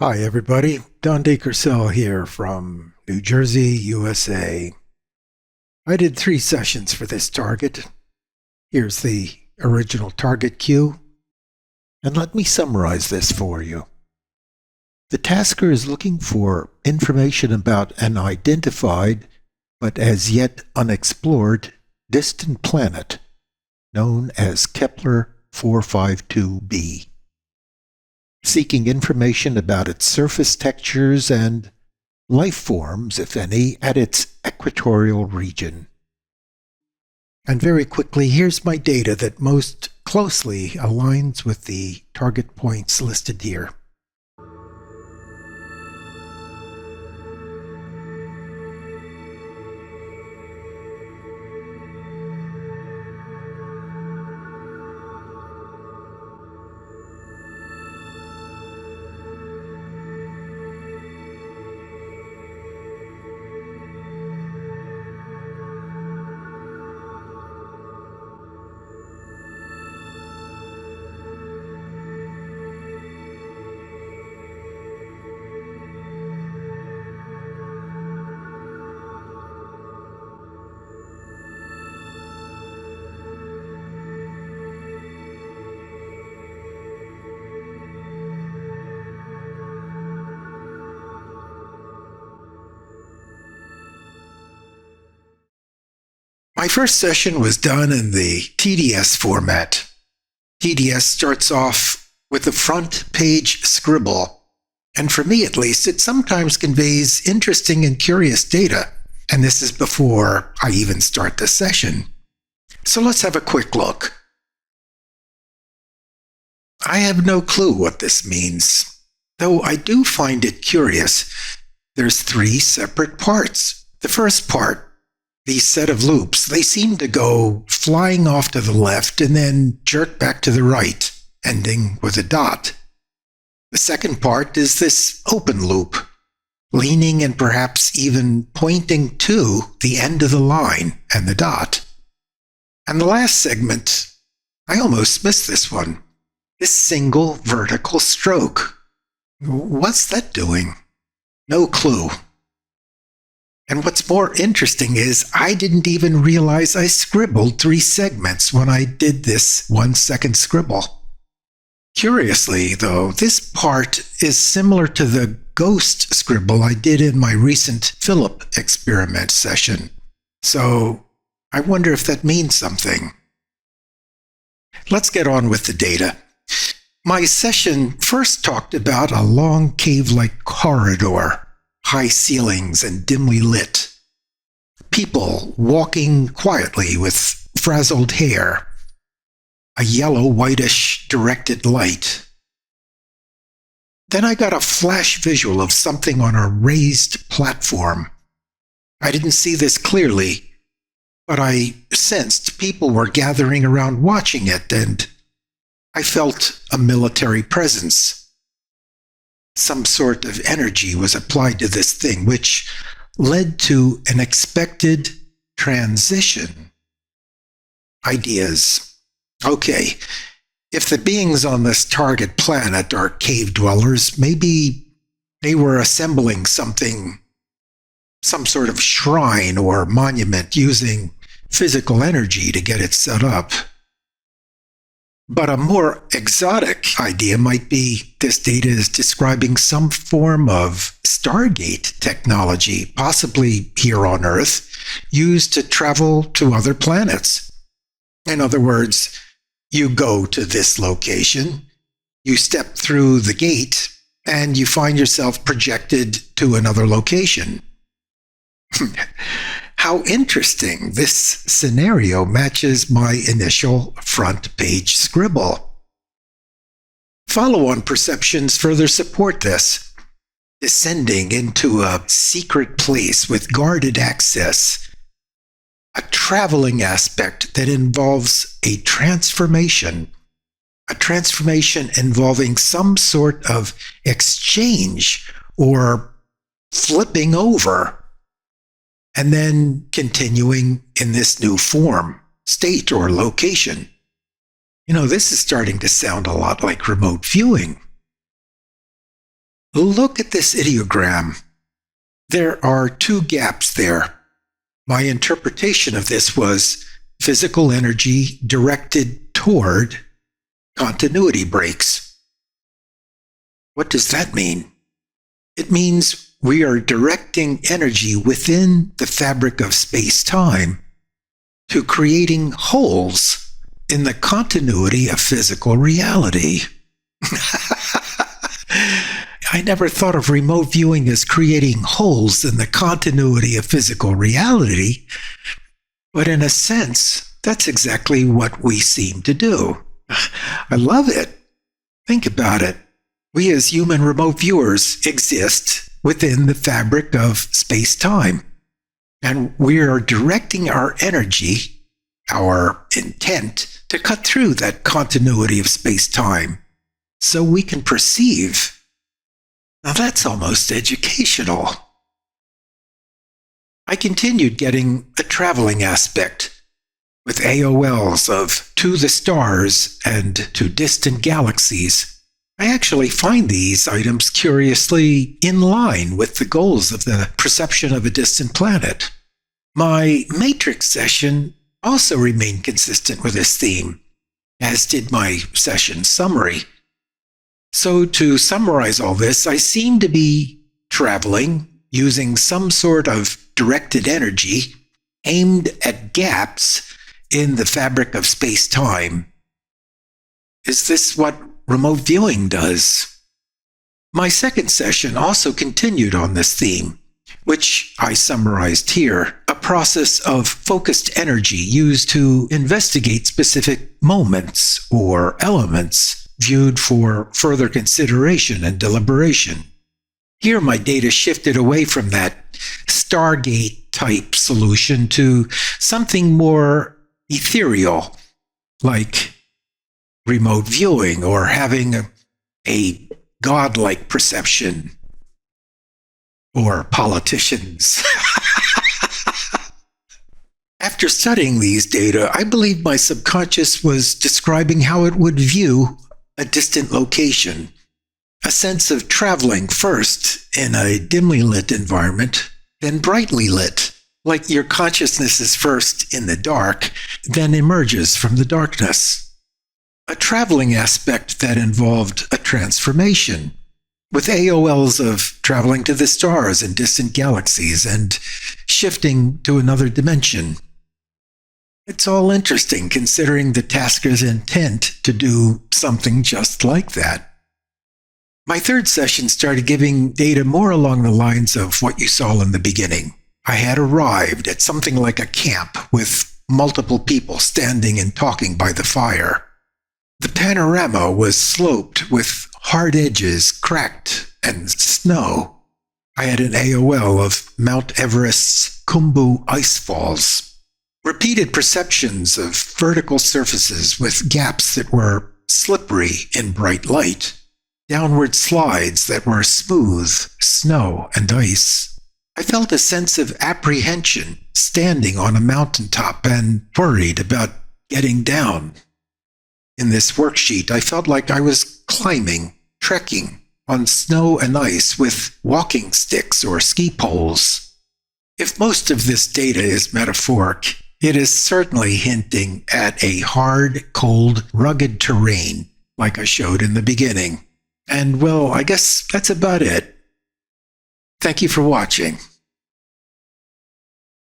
Hi, everybody. Don Dacurcell here from New Jersey, USA. I did 3 sessions for this target. Here's the original target queue. And let me summarize this for you. The tasker is looking for information about an identified, but as yet unexplored, distant planet known as Kepler 452B. Seeking information about its surface textures and life forms, if any, at its equatorial region. And very quickly, here's my data that most closely aligns with the target points listed here. My first session was done in the TDS format. TDS starts off with a front page scribble, and for me at least, it sometimes conveys interesting and curious data, and this is before I even start the session. So let's have a quick look. I have no clue what this means, though I do find it curious. There's 3 separate parts. The first part, these set of loops, they seem to go flying off to the left and then jerk back to the right, ending with a dot. The second part is this open loop, leaning and perhaps even pointing to the end of the line and the dot. And the last segment, I almost missed this one, this single vertical stroke. What's that doing? No clue. And what's more interesting is I didn't even realize I scribbled 3 segments when I did this 1-second scribble. Curiously, though, this part is similar to the ghost scribble I did in my recent Philip experiment session. So I wonder if that means something. Let's get on with the data. My session first talked about a long cave-like corridor, high ceilings and dimly lit. People walking quietly with frazzled hair. A yellow-whitish directed light. Then I got a flash visual of something on a raised platform. I didn't see this clearly, but I sensed people were gathering around watching it, and I felt a military presence. Some sort of energy was applied to this thing, which led to an expected transition. Ideas. Okay, if the beings on this target planet are cave dwellers, maybe they were assembling something, some sort of shrine or monument using physical energy to get it set up. But a more exotic idea might be this data is describing some form of Stargate technology, possibly here on Earth, used to travel to other planets. In other words, you go to this location, you step through the gate, and you find yourself projected to another location. How interesting. This scenario matches my initial front page scribble. Follow-on perceptions further support this. Descending into a secret place with guarded access. A traveling aspect that involves a transformation involving some sort of exchange or flipping over, and then continuing in this new form, state, or location. This is starting to sound a lot like remote viewing. Look at this ideogram. There are two gaps there. My interpretation of this was physical energy directed toward continuity breaks. What does that mean? It means we are directing energy within the fabric of space-time to creating holes in the continuity of physical reality. I never thought of remote viewing as creating holes in the continuity of physical reality, but in a sense, that's exactly what we seem to do. I love it. Think about it. We as human remote viewers exist within the fabric of space-time, and we are directing our energy, our intent, to cut through that continuity of space-time so we can perceive. Now that's almost educational. I continued getting a traveling aspect with AOLs of to the stars and to distant galaxies. I actually find these items curiously in line with the goals of the perception of a distant planet. My matrix session also remained consistent with this theme, as did my session summary. So to summarize all this, I seem to be traveling using some sort of directed energy aimed at gaps in the fabric of space-time. Is this what remote viewing does? My second session also continued on this theme, which I summarized here, a process of focused energy used to investigate specific moments or elements viewed for further consideration and deliberation. Here my data shifted away from that Stargate-type solution to something more ethereal, like remote viewing or having a godlike perception, or politicians. After studying these data, I believe my subconscious was describing how it would view a distant location, a sense of traveling first in a dimly lit environment, then brightly lit, like your consciousness is first in the dark, then emerges from the darkness. A traveling aspect that involved a transformation, with AOLs of traveling to the stars and distant galaxies and shifting to another dimension. It's all interesting considering the tasker's intent to do something just like that. My third session started giving data more along the lines of what you saw in the beginning. I had arrived at something like a camp with multiple people standing and talking by the fire. The panorama was sloped with hard edges, cracked, and snow. I had an AOL of Mount Everest's Khumbu ice falls. Repeated perceptions of vertical surfaces with gaps that were slippery in bright light. Downward slides that were smooth, snow and ice. I felt a sense of apprehension standing on a mountaintop and worried about getting down. In this worksheet, I felt like I was climbing, trekking on snow and ice with walking sticks or ski poles. If most of this data is metaphoric, it is certainly hinting at a hard, cold, rugged terrain, like I showed in the beginning. And well, I guess that's about it. Thank you for watching.